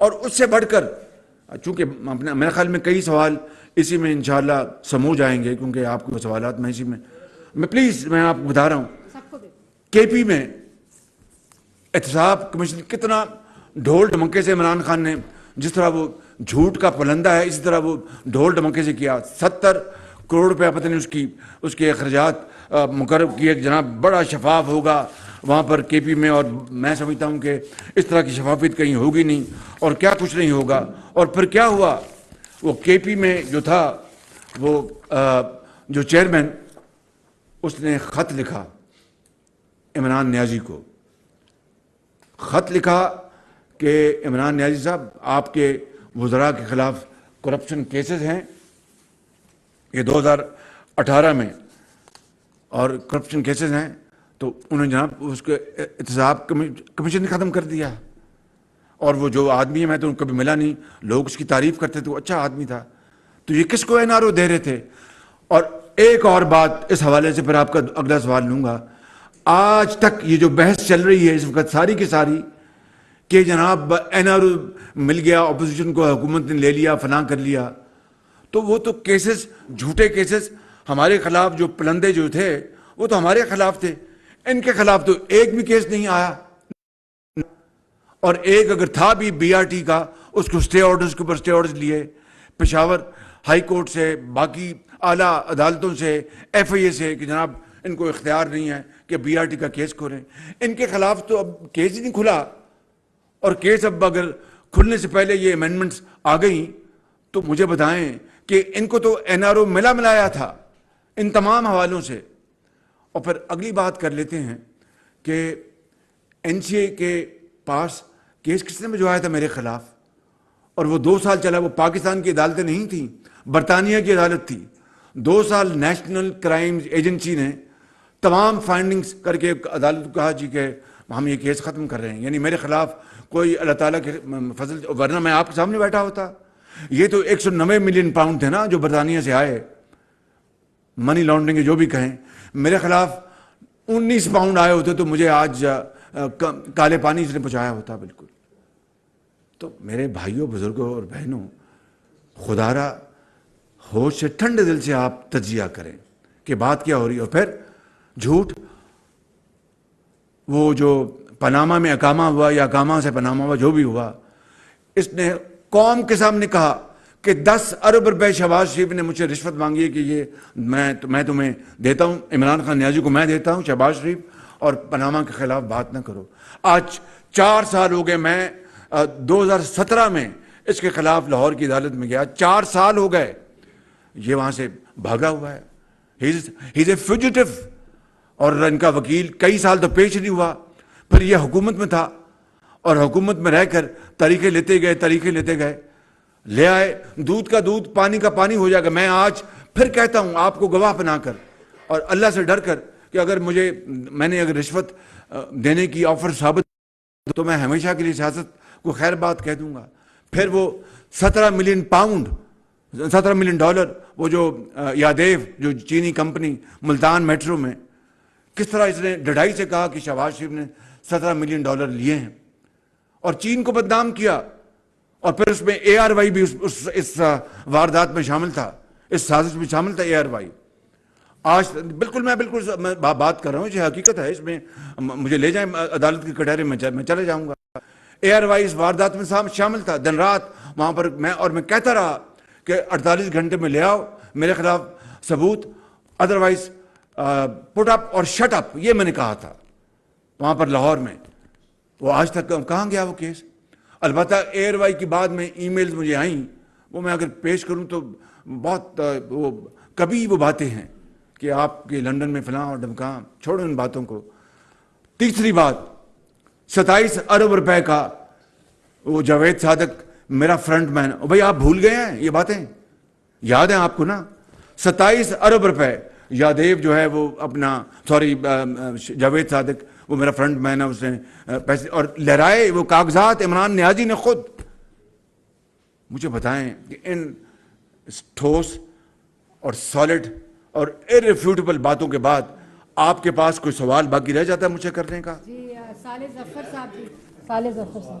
اور اس سے بڑھ کر چونکہ میرے خیال میں کئی سوال اسی میں انشاءاللہ سمو جائیں گے، کیونکہ آپ کو سوالات میں اسی میں پلیز میں آپ کو بتا رہا ہوں کے پی میں احتساب کمیشن کتنا ڈھول ڈھمکے سے عمران خان نے، جس طرح وہ جھوٹ کا پلندہ ہے اسی طرح وہ ڈھول ڈھمکے سے کیا. 70 کروڑ روپیہ پتہ نہیں اس کے اخراجات مقرر کیے کہ جناب بڑا شفاف ہوگا وہاں پر کے پی میں، اور میں سمجھتا ہوں کہ اس طرح کی شفافیت کہیں ہوگی نہیں اور کیا کچھ نہیں ہوگا. اور پھر کیا ہوا، وہ کے پی میں جو تھا وہ جو چیئرمین، اس نے خط لکھا عمران نیازی کو، خط لکھا کہ عمران نیازی صاحب آپ کے وزراء کے خلاف کرپشن کیسز ہیں، یہ 2018 میں، اور کرپشن کیسز ہیں. تو انہوں نے جناب اس کے احتساب کمیشن نے ختم کر دیا. اور وہ جو آدمی ہے، میں تو کبھی ملا نہیں، لوگ اس کی تعریف کرتے تھے، وہ اچھا آدمی تھا. تو یہ کس کو این آر او دے رہے تھے؟ اور ایک اور بات اس حوالے سے پھر آپ کا اگلا سوال لوں گا. آج تک یہ جو بحث چل رہی ہے اس وقت ساری کی ساری کہ جناب این آر او مل گیا، اپوزیشن کو حکومت نے لے لیا، فلاں کر لیا، تو وہ تو کیسز جھوٹے کیسز ہمارے خلاف جو پلندے جو تھے وہ تو ہمارے خلاف تھے. ان کے خلاف تو ایک بھی کیس نہیں آیا، اور ایک اگر تھا بھی بی آر ٹی کا، اس کو سٹے آرڈرز کے اوپر سٹے آرڈرز لیے پشاور ہائی کورٹ سے، باقی اعلیٰ عدالتوں سے، ایف آئی اے سے، کہ جناب ان کو اختیار نہیں ہے کہ بی آر ٹی کا کیس کھولیں. ان کے خلاف تو اب کیس ہی نہیں کھلا، اور کیس اب اگر کھلنے سے پہلے یہ امینڈمنٹس آ گئیں تو مجھے بتائیں کہ ان کو تو این آر او ملایا تھا ان تمام حوالوں سے. اور پھر اگلی بات کر لیتے ہیں کہ این سی اے کے پاس کیس کس نے بھجوایا تھا میرے خلاف، اور وہ 2 سال چلا. وہ پاکستان کی عدالتیں نہیں تھیں، برطانیہ کی عدالت تھی. 2 سال نیشنل کرائمز ایجنسی نے تمام فائنڈنگز کر کے عدالت کو کہا جی کہ ہم یہ کیس ختم کر رہے ہیں. یعنی میرے خلاف کوئی اللہ تعالیٰ کے فضل، ورنہ میں آپ کے سامنے بیٹھا ہوتا. یہ تو 190 ملین پاؤنڈ تھے نا جو برطانیہ سے آئے، منی لانڈرنگ جو بھی کہیں. میرے خلاف 19 پاؤنڈ آئے ہوتے تو مجھے آج کالے پانی سے پہنچایا ہوتا. بالکل. تو میرے بھائیوں، بزرگوں اور بہنوں، خدا را ہوش سے ٹھنڈے دل سے آپ تجزیہ کریں کہ بات کیا ہو رہی ہے. اور پھر جھوٹ، وہ جو پاناما میں اقامہ ہوا یا اقامہ سے پاناما ہوا جو بھی ہوا، اس نے قوم کے سامنے کہا کہ 10 ارب روپے شہباز شریف نے مجھ سے رشوت مانگی ہے کہ یہ میں تمہیں دیتا ہوں، عمران خان نیازی کو میں دیتا ہوں شہباز شریف، اور پاناما کے خلاف بات نہ کرو. آج 4 سال ہو گئے، میں 2017 میں اس کے خلاف لاہور کی عدالت میں گیا، 4 سال ہو گئے یہ وہاں سے بھاگا ہوا ہے. ہی از اے فیوجیٹو. اور ان کا وکیل کئی سال تو پیش نہیں ہوا. پھر یہ حکومت میں تھا اور حکومت میں رہ کر طریقے لیتے گئے، لے آئے. دودھ کا دودھ، پانی کا پانی ہو جائے گا. میں آج پھر کہتا ہوں آپ کو گواہ بنا کر اور اللہ سے ڈر کر کہ اگر میں نے اگر رشوت دینے کی آفر ثابت تو میں ہمیشہ کے لیے سیاست کو خیر بات کہہ دوں گا. پھر وہ 17 ملین پاؤنڈ، 17 ملین ڈالر، وہ جو یادیو جو چینی کمپنی ملتان میٹرو میں، کس طرح اس نے ڈھائی سے کہا کہ شہباز شریف نے 17 ملین ڈالر لیے ہیں اور چین کو بدنام کیا. اور پھر اس میں اے آر وائی بھی اس واردات میں شامل تھا، اس سازش میں شامل تھا اے آر وائی. آج میں بالکل بات کر رہا ہوں، یہ حقیقت ہے. اس میں مجھے لے جائیں عدالت کے کٹہرے میں چلے جاؤں گا. اے آر وائی اس واردات میں شامل تھا. دن رات وہاں پر میں کہتا رہا کہ 48 گھنٹے میں لے آؤ میرے خلاف ثبوت، ادروائز پٹ اپ اور شٹ اپ، یہ میں نے کہا تھا وہاں پر لاہور میں. وہ آج تک کہاں گیا وہ کیس؟ البتہ اے آر وائی کی بعد میں ای میلز مجھے آئیں، وہ میں اگر پیش کروں تو بہت کبھی وہ باتیں ہیں کہ آپ کے لندن میں فلاں اور ڈمکاں، چھوڑو ان باتوں کو. تیسری بات، 27 ارب روپے کا وہ جاوید صادق میرا فرنٹ مین. بھائی آپ بھول گئے ہیں یہ باتیں؟ یاد ہیں آپ کو نا؟ 27 ارب روپے یادیو جو ہے وہ اپنا جاوید صادق وہ میرا فرنٹ مین ہے، اس نے پیسے اور لہرائے وہ کاغذات عمران نیازی نے خود. مجھے بتائیں کہ ان ٹھوس اور سالڈ اور ارریفیوٹیبل باتوں کے بعد آپ کے پاس کوئی سوال باقی رہ جاتا ہے مجھ سے کرنے کا؟ جی صالح ظفر صاحب.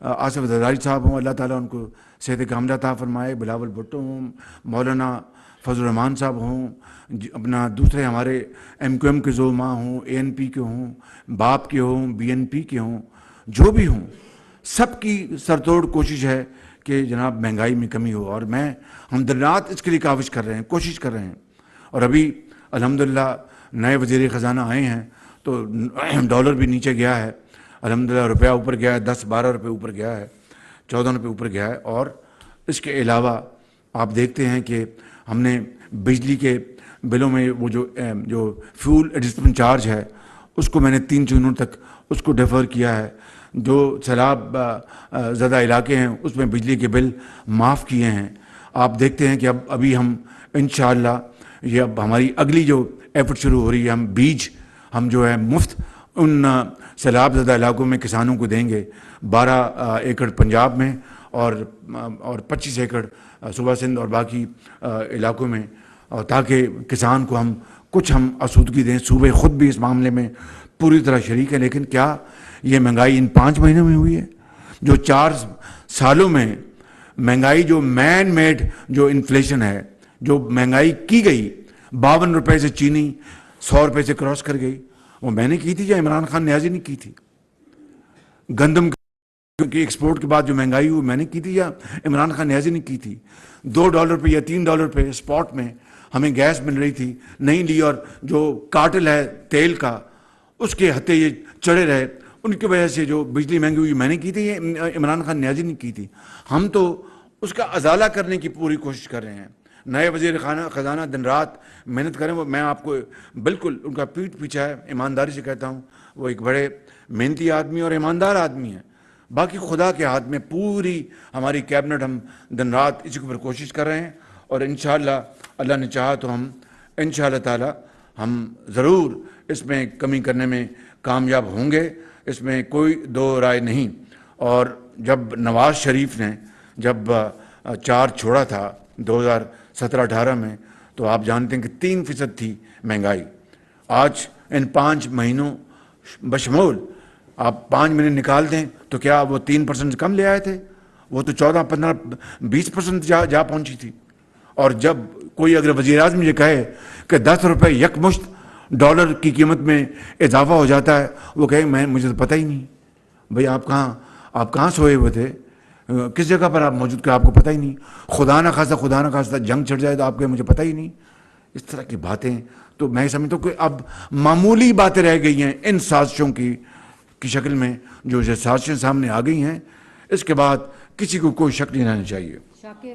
آصف زرداری صاحب ہوں، اللہ تعالیٰ ان کو صحت کاملہ عطا فرمائے، بلاول بھٹو ہوں، مولانا فضل الرحمان صاحب ہوں، اپنا دوسرے ہمارے ایم کیو ایم کے زعماء ہوں، اے این پی کے ہوں، باپ کے ہوں، بی این پی کے ہوں، جو بھی ہوں، سب کی سرتوڑ کوشش ہے کہ جناب مہنگائی میں کمی ہو، اور ہم دن رات اس کے لیے کاوش کر رہے ہیں، کوشش کر رہے ہیں. اور ابھی الحمدللہ نئے وزیر خزانہ آئے ہیں تو ڈالر بھی نیچے گیا ہے، الحمدللہ روپیہ اوپر گیا ہے، 10-12 روپے اوپر گیا ہے، 14 روپے اوپر گیا ہے. اور اس کے علاوہ آپ دیکھتے ہیں کہ ہم نے بجلی کے بلوں میں وہ جو فیول ایڈجسٹمنٹ چارج ہے اس کو میں نے 3 جون تک اس کو ڈیفر کیا ہے. جو سیلاب زدہ علاقے ہیں اس میں بجلی کے بل معاف کیے ہیں. آپ دیکھتے ہیں کہ ابھی ہم انشاءاللہ یہ اب ہماری اگلی جو ایفرٹ شروع ہو رہی ہے، ہم بیج ہم جو ہے مفت ان سیلاب زدہ علاقوں میں کسانوں کو دیں گے، 12 ایکڑ پنجاب میں اور 25 ایکڑ صوبہ سندھ اور باقی علاقوں میں، اور تاکہ کسان کو ہم آسودگی دیں. صوبے خود بھی اس معاملے میں پوری طرح شریک ہے. لیکن کیا یہ مہنگائی ان 5 مہینوں میں ہوئی ہے؟ جو 4 سالوں میں مہنگائی، جو مین میڈ جو انفلیشن ہے، جو مہنگائی کی گئی، 52 روپے سے چینی 100 روپے سے کراس کر گئی، وہ میں نے کی تھی یا عمران خان نیازی نے کی تھی؟ گندم کی ایکسپورٹ کے بعد جو مہنگائی ہوئی میں نے کی تھی یا عمران خان نیازی نے کی تھی؟ $2 پہ یا $3 پہ اسپاٹ میں ہمیں گیس مل رہی تھی، نہیں لی، اور جو کارٹل ہے تیل کا اس کے ہتے یہ چڑھے رہے، ان کی وجہ سے جو بجلی مہنگی ہوئی میں نے کی تھی، عمران خان نیازی نے کی تھی. ہم تو اس کا ازالہ کرنے کی پوری کوشش کر رہے ہیں. نئے وزیر خزانہ دن رات محنت کریں. وہ میں آپ کو بالکل ان کا پیٹھ پیچھا ہے، ایمانداری سے کہتا ہوں، وہ ایک بڑے محنتی آدمی اور ایماندار آدمی ہیں. باقی خدا کے ہاتھ میں پوری ہماری کیبنٹ، ہم دن رات اسی کے اوپر کوشش کر رہے ہیں. اور انشاءاللہ اللہ نے چاہا تو ہم انشاءاللہ تعالی ہم ضرور اس میں کمی کرنے میں کامیاب ہوں گے، اس میں کوئی دو رائے نہیں. اور جب نواز شریف نے جب چارج چھوڑا تھا 2017-18 میں، تو آپ جانتے ہیں کہ 3% تھی مہنگائی. آج ان 5 مہینوں بشمول آپ 5 مہینے نکال دیں تو کیا وہ 3% کم لے آئے تھے؟ وہ تو 14-15-20% جا پہنچی تھی. اور جب کوئی اگر وزیر اعظم یہ کہے کہ 10 روپے یکمشت ڈالر کی قیمت میں اضافہ ہو جاتا ہے، وہ کہے مجھے تو پتہ ہی نہیں. بھئی آپ کہاں سوئے ہوئے تھے؟ کس جگہ پر آپ موجود تھے؟ آپ کو پتہ ہی نہیں. خدا نہ خواستہ جنگ چھڑ جائے تو آپ کہیں مجھے پتہ ہی نہیں. اس طرح کی باتیں تو میں سمجھتا ہوں کہ اب معمولی باتیں رہ گئی ہیں ان سازشوں کی شکل میں. جو سازشیں سامنے آ گئی ہیں، اس کے بعد کسی کو کوئی شک نہیں رہنا چاہیے. شاکر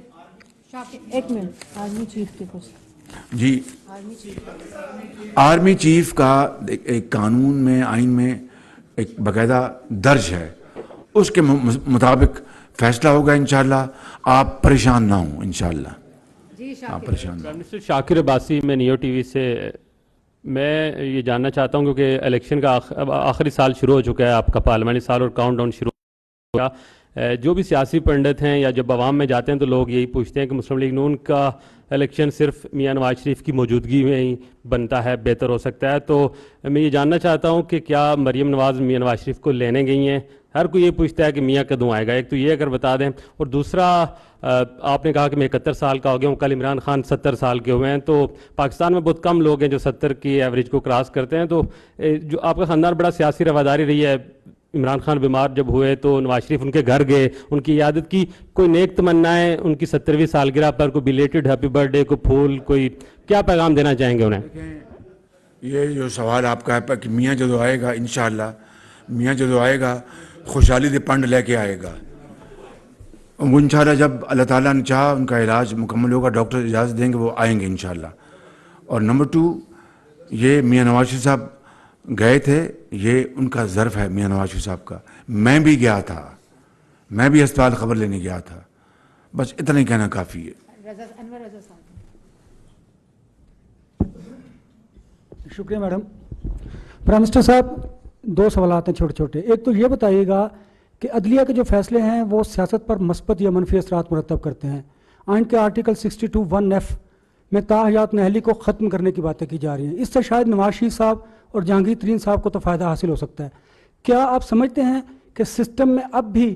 ایک منٹ، آرمی چیف کے پاس. جی، آرمی چیف کا ایک قانون میں، آئین میں ایک باقاعدہ درج ہے، اس کے مطابق فیصلہ ہوگا انشاءاللہ. آپ پریشان نہ ہوں انشاءاللہ. آپ پریشان نہ ہوں. مسٹر شاکر عباسی، میں نیو ٹی وی سے. میں یہ جاننا چاہتا ہوں کیونکہ الیکشن کا آخری سال شروع ہو چکا ہے، آپ کا پارلیمانی سال، اور کاؤنٹ ڈاؤن شروع ہو گیا. جو بھی سیاسی پنڈت ہیں یا جب عوام میں جاتے ہیں تو لوگ یہی پوچھتے ہیں کہ مسلم لیگ نون کا الیکشن صرف میاں نواز شریف کی موجودگی میں ہی بنتا ہے، بہتر ہو سکتا ہے. تو میں یہ جاننا چاہتا ہوں کہ کیا مریم نواز میاں نواز شریف کو لینے گئی ہیں؟ ہر کوئی یہ پوچھتا ہے کہ میاں کدوں آئے گا. ایک تو یہ اگر بتا دیں. اور دوسرا، آپ نے کہا کہ میں 71 سال کا ہو گیا ہوں، کل عمران خان 70 سال کے ہوئے ہیں. تو پاکستان میں بہت کم لوگ ہیں جو 70 کی ایوریج کو کراس کرتے ہیں. تو جو آپ کا خاندان بڑا سیاسی رواداری رہی ہے، عمران خان بیمار جب ہوئے تو نواز شریف ان کے گھر گئے، ان کی عیادت کی. کوئی نیک تمنائیں ان کی 70ویں سالگرہ پر، کوئی بیلیٹڈ ہیپی برتھ ڈے، کوئی پھول، کوئی کیا پیغام دینا چاہیں گے انہیں؟ یہ جو سوال آپ کا ہے کہ میاں جدو آئے گا، انشاءاللہ میاں جدو آئے گا خوشحالی دے پنڈ لے کے آئے گا. وہ انشاءاللہ جب اللہ تعالیٰ نے چاہا ان کا علاج مکمل ہوگا، ڈاکٹر اجازت دیں گے، وہ آئیں گے انشاءاللہ. اور نمبر 2، یہ میاں نواز شریف صاحب گئے تھے، یہ ان کا ظرف ہے میاں نواز شریف صاحب کا. میں بھی گیا تھا، میں بھی اسپتال خبر لینے گیا تھا. بس اتنا ہی کہنا کافی ہے. انور رضا صاحب. شکریہ میڈم. پرائم منسٹر صاحب، 2 سوالات ہیں چھوٹے چھوٹے. ایک تو یہ بتائیے گا کہ عدلیہ کے جو فیصلے ہیں وہ سیاست پر مثبت یا منفی اثرات مرتب کرتے ہیں. آئین کے آرٹیکل 62(1)(f) میں تاحیات نااہلی کو ختم کرنے کی باتیں کی جا رہی ہیں. اس سے شاید نواز شریف صاحب اور جہانگیر ترین صاحب کو تو فائدہ حاصل ہو سکتا ہے. کیا آپ سمجھتے ہیں کہ سسٹم میں اب بھی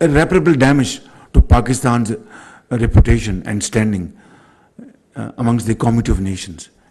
irreparable damage to Pakistan's reputation and standing amongst the community of nations.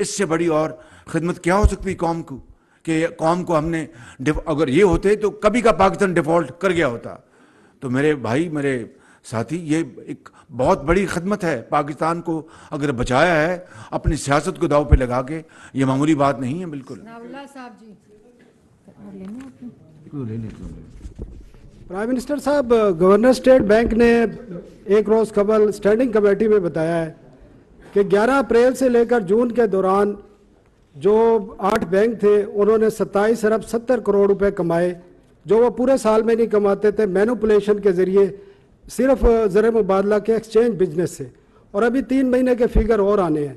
اس سے بڑی اور خدمت کیا ہو سکتی قوم کو کہ قوم کو ہم نے اگر یہ ہوتے تو کبھی کا پاکستان ڈیفالٹ کر گیا ہوتا. تو میرے بھائی میرے ساتھی یہ ایک بہت بڑی خدمت ہے پاکستان کو اگر بچایا ہے اپنی سیاست کو داؤ پہ لگا کے. یہ معمولی بات نہیں ہے بالکل. صاحب جی پرائم منسٹر صاحب گورنر اسٹیٹ بینک نے ایک روز قبل اسٹینڈنگ کمیٹی میں بتایا ہے کہ 11 اپریل سے لے کر جون کے دوران جو 8 بینک تھے انہوں نے 27 ارب 70 کروڑ روپے کمائے جو وہ پورے سال میں نہیں کماتے تھے مینوپولیشن کے ذریعے صرف زر مبادلہ کے ایکسچینج بزنس سے. اور ابھی 3 مہینے کے فگر اور آنے ہیں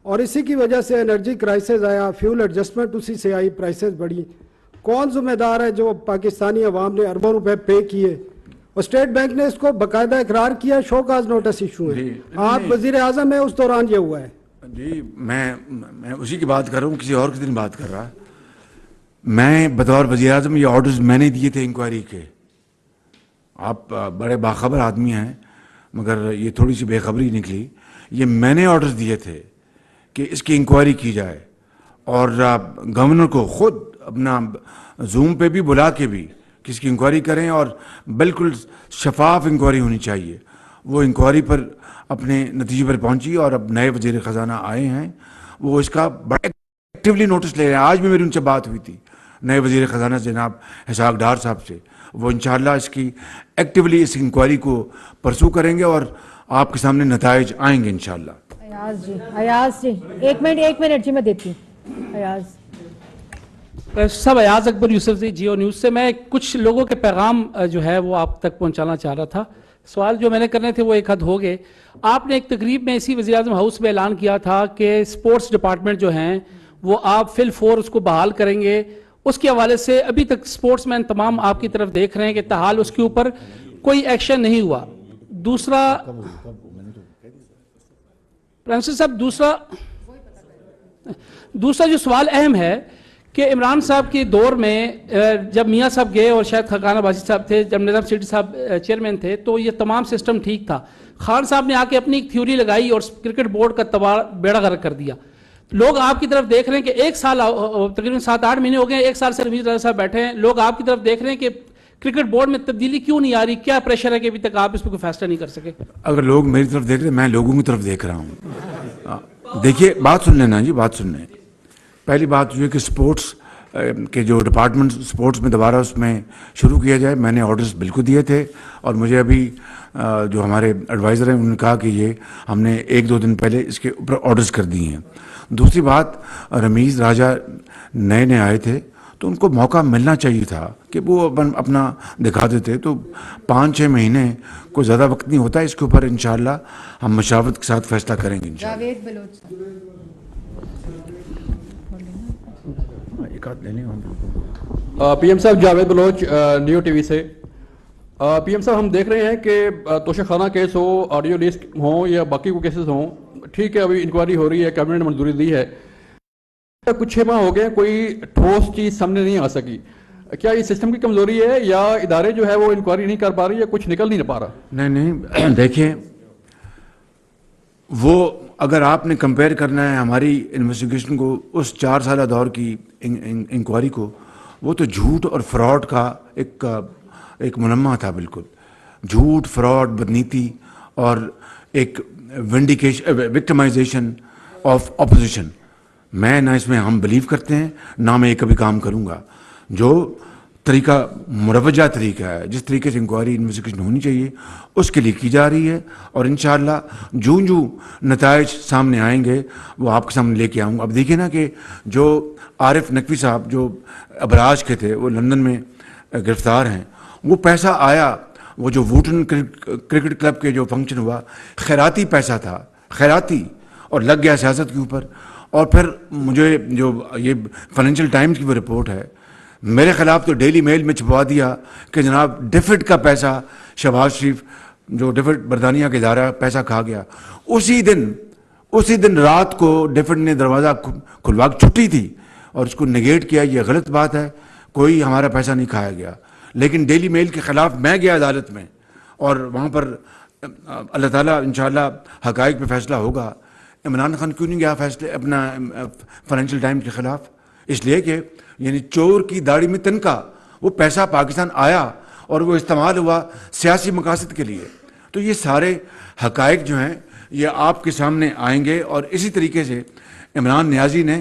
اور اسی کی وجہ سے انرجی کرائسس آیا, فیول ایڈجسٹمنٹ اسی سے آئی, پرائسز بڑھی. کون ذمہ دار ہے جو پاکستانی عوام نے اربوں روپے پے کیے اور اسٹیٹ بینک نے اس کو باقاعدہ اقرار کیا, شو کاز نوٹس ایشو ہے. آپ وزیر اعظم ہیں, اس دوران یہ ہوا ہے. جی میں اسی کی بات کر رہا ہوں, کسی اور کی دن بات کر رہا. میں بطور وزیر اعظم یہ آرڈرز میں نے دیے تھے انکوائری کے. آپ بڑے باخبر آدمی ہیں مگر یہ تھوڑی سی بے خبری نکلی. یہ میں نے آرڈرز دیے تھے کہ اس کی انکوائری کی جائے اور گورنر کو خود اپنا زوم پہ بھی بلا کے بھی کس کی انکوائری کریں اور بالکل شفاف انکوائری ہونی چاہیے. وہ انکوائری پر اپنے نتیجے پر پہنچی اور اب نئے وزیر خزانہ آئے ہیں, وہ اس کا بڑا ایکٹیولی نوٹس لے رہے ہیں. آج بھی میری ان سے بات ہوئی تھی نئے وزیر خزانہ جناب اسحاق ڈار صاحب سے. وہ انشاءاللہ اس کی ایکٹیولی اس انکوائری کو پرسو کریں گے اور آپ کے سامنے نتائج آئیں گے انشاءاللہ. ایاز جی 1 منٹ جی میں دیتی ہوں. ایاز صاحب ایاز اکبر یوسف جی جیو نیوز سے. میں کچھ لوگوں کے پیغام جو ہے وہ آپ تک پہنچانا چاہ رہا تھا. سوال جو میں نے کرنے تھے وہ ایک حد ہو گئے. آپ نے ایک تقریب میں اسی وزیر اعظم ہاؤس میں اعلان کیا تھا کہ سپورٹس ڈپارٹمنٹ جو ہیں وہ آپ فل فور اس کو بحال کریں گے. اس کے حوالے سے ابھی تک سپورٹس مین تمام آپ کی طرف دیکھ رہے ہیں کہ تاحال اس کے اوپر کوئی ایکشن نہیں ہوا. دوسرا پرنسپل صاحب دوسرا جو سوال اہم ہے کہ عمران صاحب کے دور میں جب میاں صاحب گئے اور شاید خاقان عباسی صاحب تھے, جب نظام سیٹھی صاحب چیئرمین تھے, تو یہ تمام سسٹم ٹھیک تھا. خان صاحب نے آ کے اپنی ایک تھیوری لگائی اور کرکٹ بورڈ کا بیڑا غرق کر دیا. لوگ آپ کی طرف دیکھ رہے ہیں کہ ایک سال تقریباً 7-8 مہینے ہو گئے, 1 سال سے رمیز رضا صاحب بیٹھے ہیں. لوگ آپ کی طرف دیکھ رہے ہیں کہ کرکٹ بورڈ میں تبدیلی کیوں نہیں آ رہی, کیا پریشر ہے کہ ابھی تک آپ اس پہ کوئی فیصلہ نہیں کر سکے؟ اگر لوگ میری طرف دیکھ رہے ہیں, میں لوگوں کی طرف دیکھ رہا ہوں. دیکھیے بات سن لینا جی, بات سن لیں. پہلی بات یہ کہ سپورٹس کے جو ڈپارٹمنٹ سپورٹس میں دوبارہ اس میں شروع کیا جائے, میں نے آرڈرز بالکل دیے تھے اور مجھے ابھی جو ہمارے ایڈوائزر ہیں انہوں نے کہا کہ یہ ہم نے 1-2 دن پہلے اس کے اوپر آرڈرز کر دیے ہیں. دوسری بات, رمیز راجہ نئے آئے تھے تو ان کو موقع ملنا چاہیے تھا کہ وہ اپنا دکھا دیتے. تو 5-6 مہینے کوئی زیادہ وقت نہیں ہوتا. اس کے اوپر انشاءاللہ ہم مشاورت کے ساتھ فیصلہ کریں گے انشاءاللہ. جاوید بلوچ پی ایم صاحب, Javed Baloch Neo T V سے. پی ایم صاحب, ہم دیکھ رہے ہیں کہ توشہ خانہ کیس ہو, آڈیو لیک ہوں یا باقی کو کیسز ہوں, ٹھیک ہے ابھی انکوائری ہو رہی ہے, کیبنٹ نے منظوری دی ہے, کچھ 6 ماہ ہو گئے کوئی ٹھوس چیز سامنے نہیں آ سکی. کیا یہ سسٹم کی کمزوری ہے یا ادارے جو ہے وہ انکوائری نہیں کر پا رہی یا کچھ نکل نہیں پا رہا؟ نہیں دیکھیں, وہ اگر آپ نے کمپیئر کرنا ہے ہماری انویسٹیگیشن کو اس 4 سالہ دور کی انکوائری کو, وہ تو جھوٹ اور فراڈ کا ایک منمہ تھا. بالکل جھوٹ, فراڈ, بدنیتی اور ایک وکٹمائزیشن آف اپوزیشن. میں نہ اس میں ہم بلیو کرتے ہیں, نہ میں یہ کبھی کام کروں گا. جو طریقہ مروجہ طریقہ ہے, جس طریقے سے انکوائری انویسٹیگیشن ہونی چاہیے اس کے لیے کی جا رہی ہے اور انشاءاللہ جو نتائج سامنے آئیں گے وہ آپ کے سامنے لے کے آؤں گا. اب دیکھیں نا کہ جو عارف نقوی صاحب جو ابراج کے تھے وہ لندن میں گرفتار ہیں, وہ پیسہ آیا, وہ جو ووٹن کرکٹ کلب کے جو فنکشن ہوا خیراتی پیسہ تھا, خیراتی, اور لگ گیا سیاست کے اوپر. اور پھر مجھے جو یہ فائنینشیل ٹائمز کی وہ رپورٹ ہے میرے خلاف تو ڈیلی میل میں چھپوا دیا کہ جناب ڈیفٹ کا پیسہ, شہباز شریف جو ڈیفٹ برطانیہ کا ادارہ پیسہ کھا گیا. اسی دن رات کو ڈیفٹ نے دروازہ کھلوا کے چھٹی تھی اور اس کو نگیٹ کیا. یہ غلط بات ہے, کوئی ہمارا پیسہ نہیں کھایا گیا. لیکن ڈیلی میل کے خلاف میں گیا عدالت میں اور وہاں پر اللہ تعالیٰ انشاءاللہ حقائق پہ فیصلہ ہوگا. عمران خان کیوں نہیں گیا فیصلے اپنا فائنینشیل ٹائمز کے خلاف؟ اس لیے کہ یعنی چور کی داڑھی میں تنکا، وہ پیسہ پاکستان آیا اور وہ استعمال ہوا سیاسی مقاصد کے لیے. تو یہ سارے حقائق جو ہیں یہ آپ کے سامنے آئیں گے. اور اسی طریقے سے عمران نیازی نے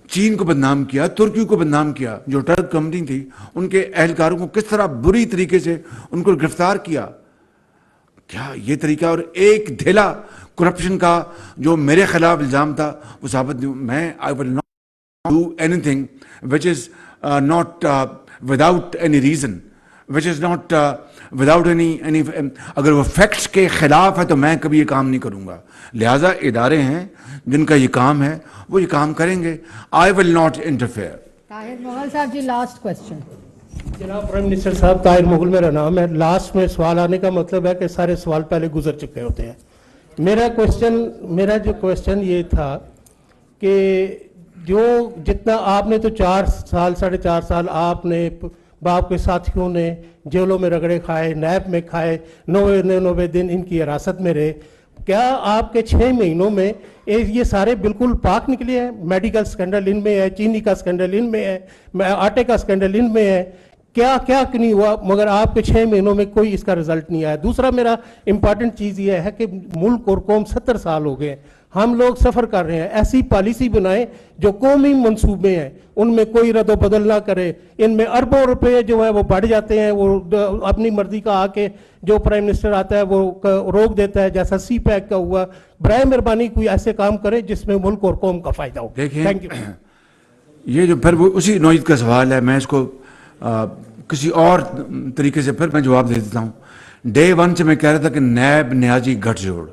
چین کو بدنام کیا، ترکی کو بدنام کیا، جو ٹرک کمپنی تھی ان کے اہلکاروں کو کس طرح بری طریقے سے ان کو گرفتار کیا. کیا یہ طریقہ؟ اور ایک دھیلا کرپشن کا جو میرے خلاف الزام تھا وہ ثابت نہیں. میں I will not do anything which is not without any reason, which is not without any اگر وہ فیکٹس کے خلاف ہے تو میں کبھی یہ کام نہیں کروں گا. لہٰذا ادارے ہیں جن کا یہ کام ہے وہ یہ کام کریں گے. I will not interfere. Tahir Mughal صاحب جی لاسٹ کوشچن. جناب پرائم منسٹر صاحب، طاہر مغل میرا نام ہے. لاسٹ میں سوال آنے کا مطلب ہے کہ سارے سوال پہلے گزر چکے ہوتے ہیں. میرا جو کوشچن یہ تھا کہ جو جتنا آپ نے تو 4 سال 4.5 سال آپ نے باپ کے ساتھیوں نے جیلوں میں رگڑے کھائے، نیب میں کھائے، 90 دن ان کی حراست میں رہے. کیا آپ کے 6 مہینوں میں یہ سارے بالکل پاک نکلے ہیں؟ میڈیکل سکینڈل ان میں ہے، چینی کا سکینڈل ان میں ہے، آٹے کا سکینڈل ان میں ہے. کیا نہیں ہوا مگر آپ کے 6 مہینوں میں کوئی اس کا رزلٹ نہیں آیا. دوسرا میرا امپارٹنٹ چیز یہ ہے کہ ملک اور قوم 70 سال ہو گئے ہیں، ہم لوگ سفر کر رہے ہیں. ایسی پالیسی بنائیں جو قومی منصوبے ہیں ان میں کوئی رد و بدل نہ کرے. ان میں اربوں روپے جو ہے وہ بڑھ جاتے ہیں، وہ اپنی مرضی کا آ کے جو پرائم منسٹر آتا ہے وہ روک دیتا ہے، جیسا سی پیک کا ہوا. برائے مہربانی کوئی ایسے کام کرے جس میں ملک اور قوم کا فائدہ ہو. Thank you. یہ جو پھر وہ اسی نوعیت کا سوال ہے، میں اس کو کسی اور طریقے سے پھر میں جواب دے دیتا ہوں. ڈے 1 سے میں کہہ رہا تھا کہ نیب نیازی گٹھ جوڑ.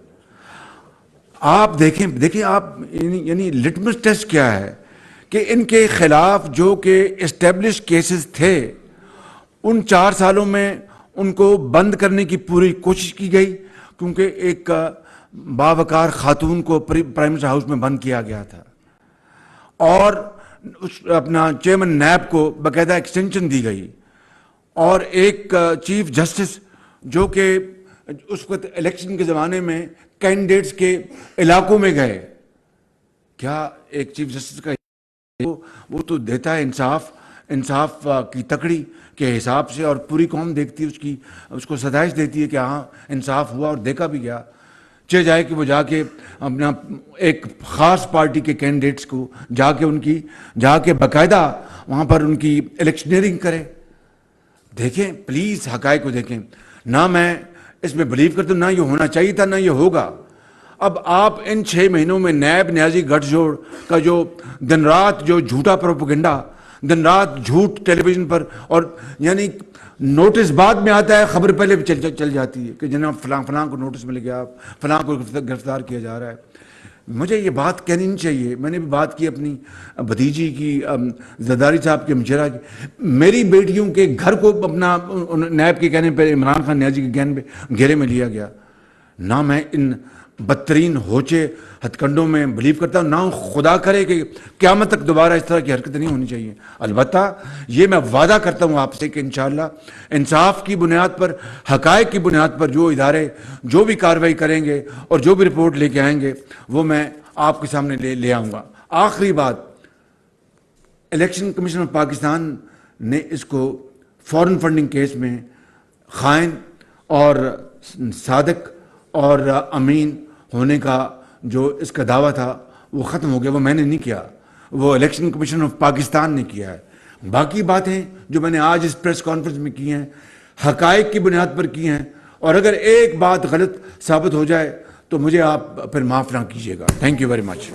آپ دیکھیں آپ یعنی لٹمس ٹیسٹ کیا ہے کہ ان کے خلاف جو کہ اسٹیبلش کیسز تھے ان 4 سالوں میں ان کو بند کرنے کی پوری کوشش کی گئی، کیونکہ ایک باوقار خاتون کو پرائم منسٹر ہاؤس میں بند کیا گیا تھا اور اپنا چیئرمین نیب کو باقاعدہ ایکسٹینشن دی گئی. اور ایک چیف جسٹس جو کہ اس وقت الیکشن کے زمانے میں کینڈیڈیٹس کے علاقوں میں گئے. کیا ایک چیف جسٹس کا وہ تو دیتا ہے انصاف کی تکڑی کے حساب سے، اور پوری قوم دیکھتی ہے اس کو ستائش دیتی ہے کہ ہاں انصاف ہوا اور دیکھا بھی گیا. چاہے جائے کہ وہ جا کے اپنا ایک خاص پارٹی کے کینڈیڈیٹس کو جا کے باقاعدہ وہاں پر ان کی الیکشنیئرنگ کرے. دیکھیں پلیز حقائق کو دیکھیں. نہ میں اس میں بلیو کرتا ہوں، نہ یہ ہونا چاہیے تھا نہ یہ ہوگا. اب آپ ان 6 مہینوں میں نیب نیازی گٹھ جوڑ کا جو دن رات جو جھوٹا پروپیگنڈا، دن رات جھوٹ ٹیلی ویژن پر، اور یعنی نوٹس بعد میں آتا ہے، خبر پہلے بھی چل جاتی ہے کہ جناب فلاں کو نوٹس مل گیا، فلاں کو گرفتار کیا جا رہا ہے. مجھے یہ بات کہنی نہیں چاہیے. میں نے بھی بات کی اپنی بھتیجی کی، زرداری صاحب کے مشیرہ کی. میری بیٹیوں کے گھر کو اپنا نیب کے کہنے پہ، عمران خان نیازی کے کہنے پہ گھیرے میں لیا گیا. نہ میں ان بدترین ہوچے ہتھ کنڈوں میں بلیو کرتا ہوں، نہ خدا کرے کہ قیامت تک دوبارہ اس طرح کی حرکتیں نہیں ہونی چاہیے. البتہ یہ میں وعدہ کرتا ہوں آپ سے کہ انشاءاللہ انصاف کی بنیاد پر، حقائق کی بنیاد پر جو ادارے جو بھی کارروائی کریں گے اور جو بھی رپورٹ لے کے آئیں گے وہ میں آپ کے سامنے لے آؤں گا. آخری بات، الیکشن کمیشن آف پاکستان نے اس کو فورن فنڈنگ کیس میں خائن اور صادق اور امین ہونے کا جو اس کا دعویٰ تھا وہ ختم ہو گیا. وہ میں نے نہیں کیا، وہ الیکشن کمیشن آف پاکستان نے کیا ہے. باقی باتیں جو میں نے آج اس پریس کانفرنس میں کی ہیں حقائق کی بنیاد پر کی ہیں، اور اگر ایک بات غلط ثابت ہو جائے تو مجھے آپ پھر معاف نہ کیجیے گا. Thank you very much.